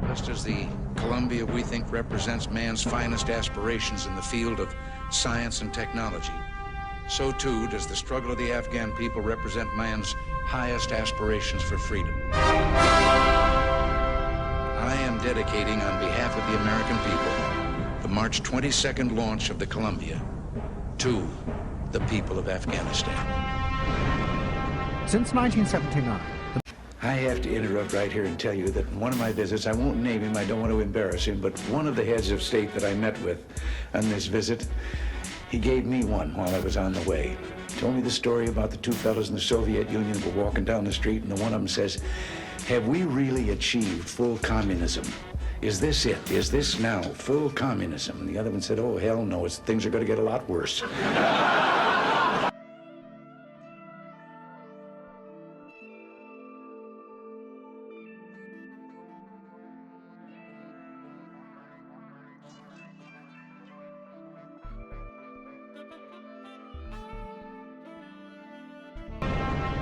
Just as the Columbia we think represents man's finest aspirations in the field of science and technology, so too does the struggle of the Afghan people represent man's highest aspirations for freedom. I am dedicating on behalf of the American people the March 22nd launch of the Columbia to the people of Afghanistan. Since 1979, I have to interrupt right here and tell you that in one of my visits, I won't name him, I don't want to embarrass him, but one of the heads of state that I met with on this visit, he gave me one while I was on the way. He told me the story about the two fellows in the Soviet Union who were walking down the street, and the one of them says, "Have we really achieved full communism? Is this it? Is this now full communism?" And the other one said, "Oh, hell no, things are going to get a lot worse."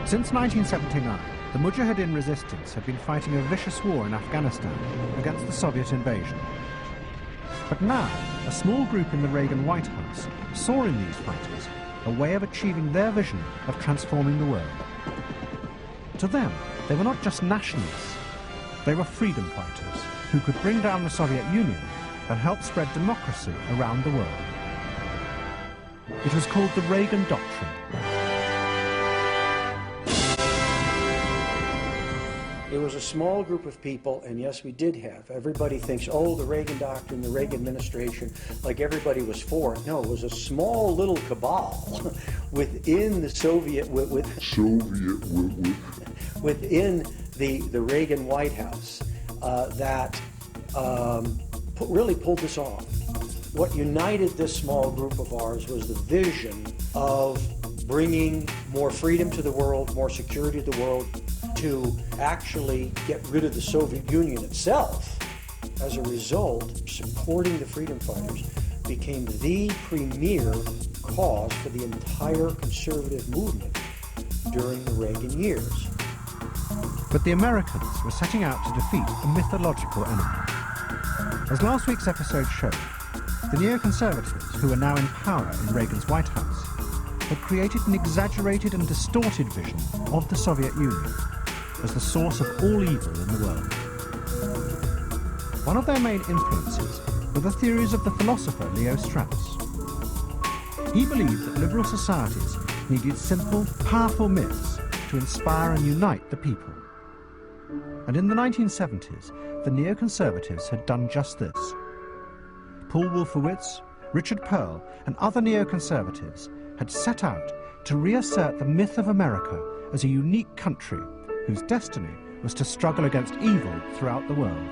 Since 1979, the Mujahideen resistance had been fighting a vicious war in Afghanistan against the Soviet invasion. But now, a small group in the Reagan White House saw in these fighters a way of achieving their vision of transforming the world. To them, they were not just nationalists, they were freedom fighters who could bring down the Soviet Union and help spread democracy around the world. It was called the Reagan Doctrine. It was a small group of people, and yes, we did have. Everybody thinks, oh, the Reagan Doctrine, the Reagan administration, like everybody was for it. No, it was a small little cabal within the within the Reagan White House that really pulled this off. What united this small group of ours was the vision of bringing more freedom to the world, more security to the world, to actually get rid of the Soviet Union itself. As a result, supporting the freedom fighters became the premier cause for the entire conservative movement during the Reagan years. But the Americans were setting out to defeat a mythological enemy. As last week's episode showed, the neoconservatives, who are now in power in Reagan's White House, had created an exaggerated and distorted vision of the Soviet Union as the source of all evil in the world. One of their main influences were the theories of the philosopher Leo Strauss. He believed that liberal societies needed simple, powerful myths to inspire and unite the people. And in the 1970s, the neoconservatives had done just this. Paul Wolfowitz, Richard Pearl, and other neoconservatives had set out to reassert the myth of America as a unique country whose destiny was to struggle against evil throughout the world.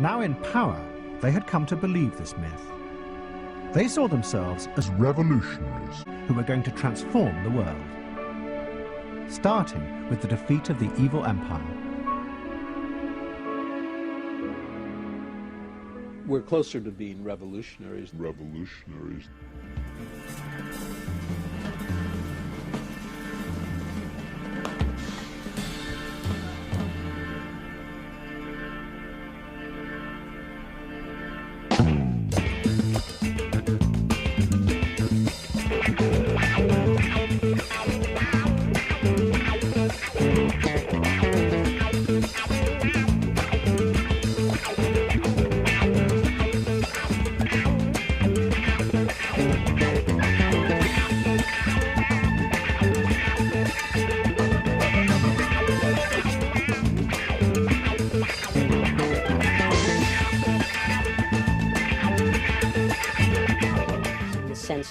Now in power, they had come to believe this myth. They saw themselves as revolutionaries who were going to transform the world, starting with the defeat of the evil empire. We're closer to being revolutionaries.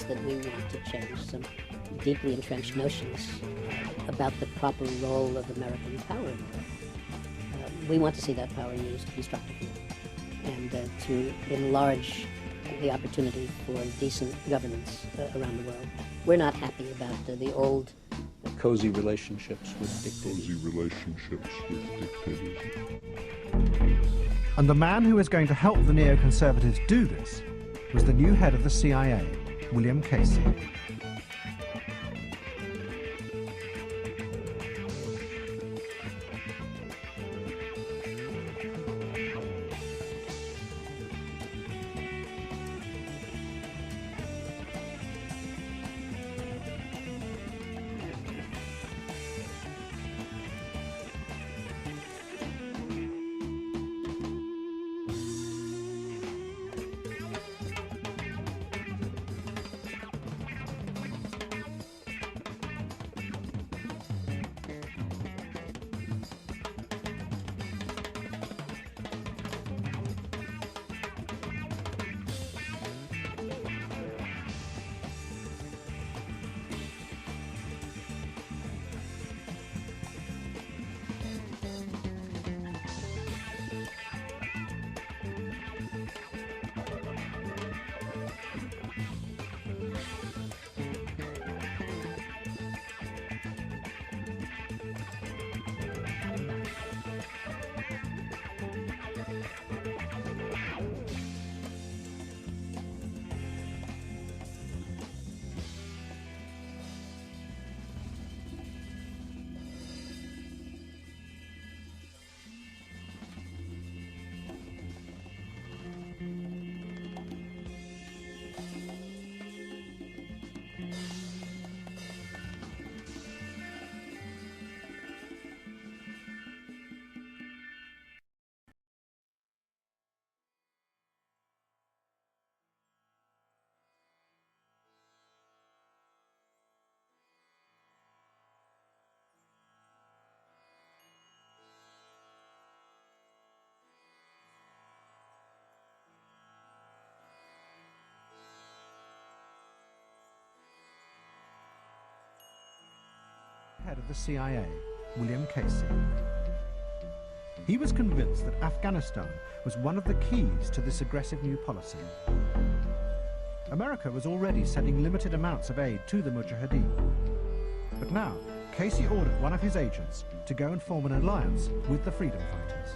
That we want to change some deeply entrenched notions about the proper role of American power in the world. We want to see that power used constructively and to enlarge the opportunity for decent governance around the world. We're not happy about the old cozy relationships with dictators. And the man who is going to help the neoconservatives do this was the new head of the CIA, William Casey. head of the CIA, William Casey. He was convinced that Afghanistan was one of the keys to this aggressive new policy. America was already sending limited amounts of aid to the Mujahideen. But now, Casey ordered one of his agents to go and form an alliance with the freedom fighters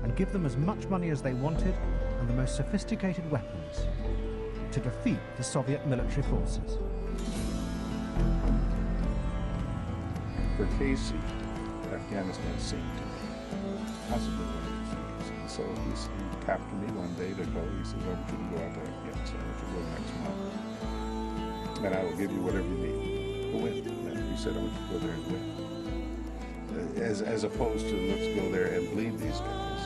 and give them as much money as they wanted and the most sophisticated weapons to defeat the Soviet military forces. For Casey, Afghanistan seemed to be possibly one of the things. And so he tapped me one day to go. He says, I want you to go out to Afghanistan. I want you to go next month. And I will give you whatever you need to win. And he said, I want you to go there and win. As opposed to let's go there and bleed these guys.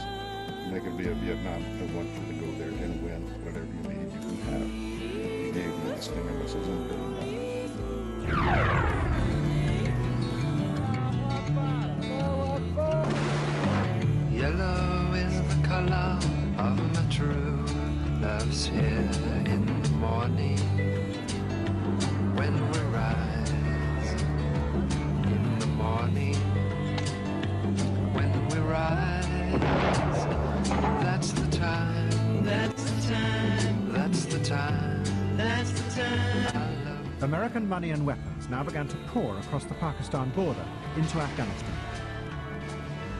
Make it be a Vietnam. I want you to go there and win whatever you need you can have. He gave me the Stinger missiles and $1 billion. Yellow is the color of my true love's here in the morning when we rise in the morning when we rise. That's the time. That's the time. That's the time. That's the time. American money and weapons now began to pour across the Pakistan border into Afghanistan.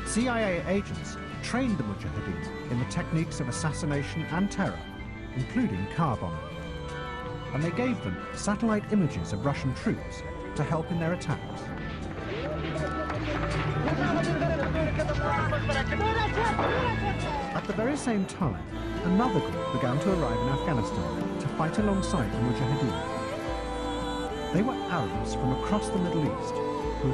CIA agents trained the Mujahideen in the techniques of assassination and terror, including car bombing. And they gave them satellite images of Russian troops to help in their attacks. At the very same time, another group began to arrive in Afghanistan to fight alongside the Mujahideen. They were Arabs from across the Middle East who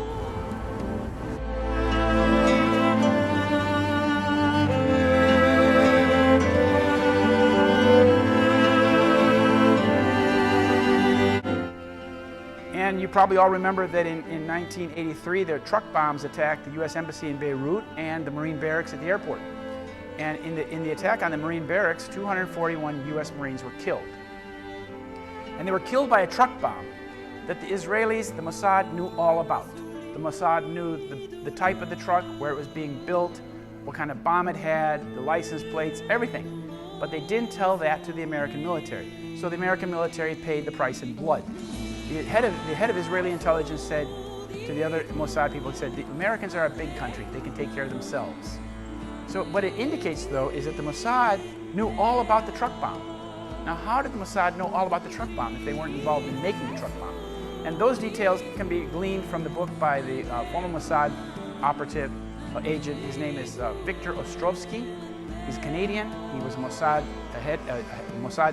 And you probably all remember that in 1983, their truck bombs attacked the U.S. Embassy in Beirut and the Marine barracks at the airport. And in the attack on the Marine barracks, 241 U.S. Marines were killed. And they were killed by a truck bomb that the Israelis, the Mossad, knew all about. The Mossad knew the type of the truck, where it was being built, what kind of bomb it had, the license plates, everything. But they didn't tell that to the American military. So the American military paid the price in blood. The head of Israeli intelligence said to the other Mossad people, said, the Americans are a big country, they can take care of themselves. So what it indicates, though, is that the Mossad knew all about the truck bomb. Now, how did the Mossad know all about the truck bomb if they weren't involved in making the truck bomb? And those details can be gleaned from the book by the former Mossad operative agent. His name is Victor Ostrovsky. He's a Canadian. He was a Mossad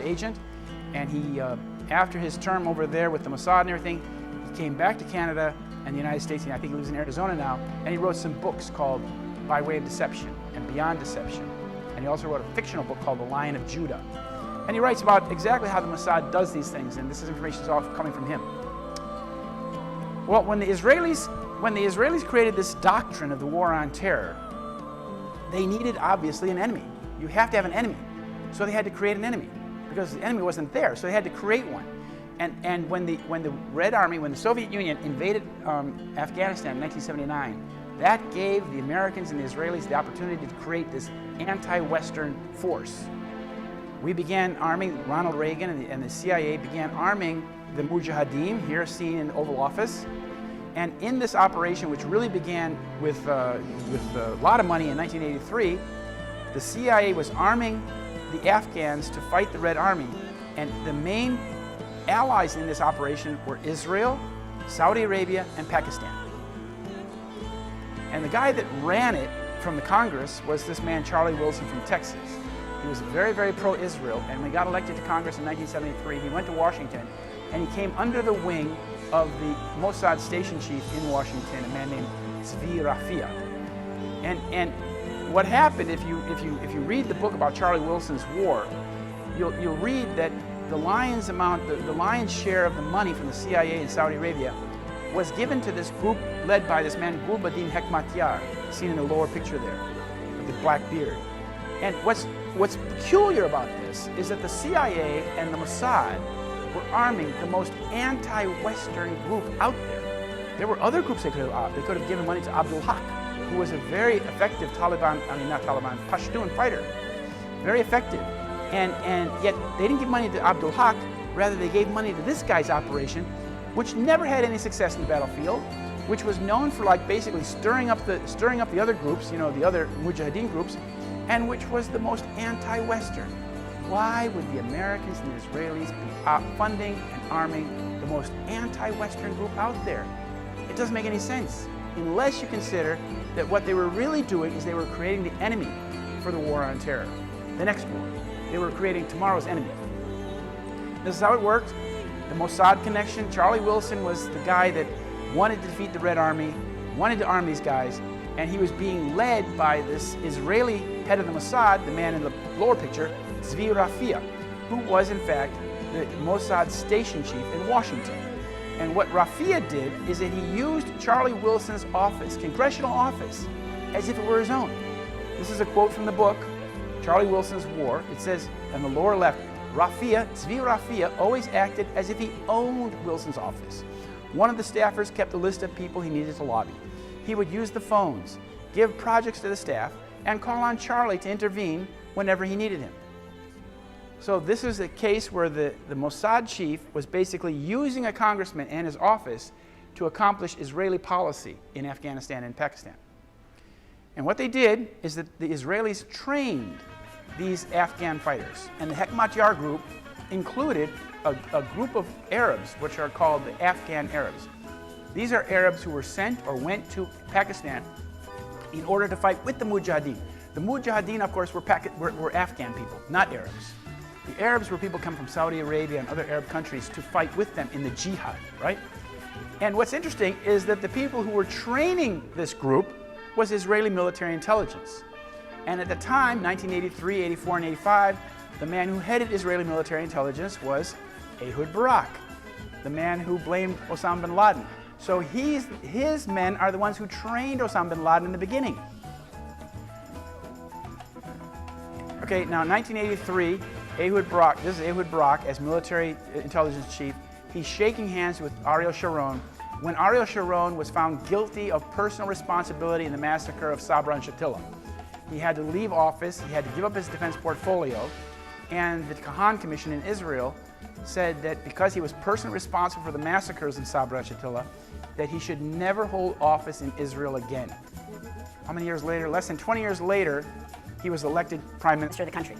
agent, and he after his term over there with the Mossad and everything, he came back to Canada and the United States, and I think he lives in Arizona now, and he wrote some books called By Way of Deception and Beyond Deception. And he also wrote a fictional book called The Lion of Judah. And he writes about exactly how the Mossad does these things, and this information is all coming from him. Well, when the Israelis created this doctrine of the war on terror, they needed, obviously, an enemy. You have to have an enemy. So they had to create an enemy, because the enemy wasn't there, so they had to create one. And when the Red Army, when the Soviet Union invaded Afghanistan in 1979, that gave the Americans and the Israelis the opportunity to create this anti-Western force. We began arming, Ronald Reagan and the CIA began arming the Mujahideen, here seen in the Oval Office. And in this operation, which really began with a lot of money in 1983, the CIA was arming the Afghans to fight the Red Army. And the main allies in this operation were Israel, Saudi Arabia, and Pakistan. And the guy that ran it from the Congress was this man, Charlie Wilson from Texas. He was very, very pro-Israel, and when he got elected to Congress in 1973, he went to Washington, and he came under the wing of the Mossad station chief in Washington, a man named Zvi Rafia. And what happened, if you read the book about Charlie Wilson's war, you'll read that the lion's share of the money from the CIA in Saudi Arabia was given to this group led by this man Gulbuddin Hekmatyar, seen in the lower picture there, with the black beard. And what's peculiar about this is that the CIA and the Mossad were arming the most anti-Western group out there. There were other groups they could have given money to Abdul Haq, who was a very effective Pashtun fighter. Very effective. And yet they didn't give money to Abdul Haq, rather they gave money to this guy's operation, which never had any success in the battlefield, which was known for like basically stirring up the other groups, you know, the other Mujahideen groups, and which was the most anti-Western. Why would the Americans and the Israelis be funding and arming the most anti-Western group out there? It doesn't make any sense, unless you consider that what they were really doing is they were creating the enemy for the war on terror, the next war. They were creating tomorrow's enemy. This is how it worked. The Mossad connection, Charlie Wilson was the guy that wanted to defeat the Red Army, wanted to arm these guys, and he was being led by this Israeli head of the Mossad, the man in the lower picture, Zvi Rafia, who was in fact the Mossad station chief in Washington. And what Rafia did is that he used Charlie Wilson's office, congressional office, as if it were his own. This is a quote from the book, Charlie Wilson's War. It says on the lower left, Zvi Rafia always acted as if he owned Wilson's office. One of the staffers kept a list of people he needed to lobby. He would use the phones, give projects to the staff, and call on Charlie to intervene whenever he needed him. So this is a case where the Mossad chief was basically using a congressman and his office to accomplish Israeli policy in Afghanistan and Pakistan. And what they did is that the Israelis trained these Afghan fighters. And the Hekmatyar group included a group of Arabs, which are called the Afghan Arabs. These are Arabs who were sent or went to Pakistan in order to fight with the Mujahideen. The Mujahideen, of course, were Afghan people, not Arabs. The Arabs were people come from Saudi Arabia and other Arab countries to fight with them in the jihad, right? And what's interesting is that the people who were training this group was Israeli military intelligence. And at the time, 1983, 84, and 85, the man who headed Israeli military intelligence was Ehud Barak, the man who blamed Osama bin Laden. So his men are the ones who trained Osama bin Laden in the beginning. Okay, now 1983, Ehud Barak, this is Ehud Barak as military intelligence chief. He's shaking hands with Ariel Sharon when Ariel Sharon was found guilty of personal responsibility in the massacre of Sabra and Shatila. He had to leave office, he had to give up his defense portfolio, and the Kahan Commission in Israel said that because he was personally responsible for the massacres in Sabra and Shatila, that he should never hold office in Israel again. How many years later? Less than 20 years later, he was elected prime minister of the country.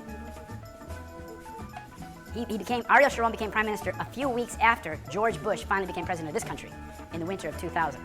Ariel Sharon became prime minister a few weeks after George Bush finally became president of this country in the winter of 2000.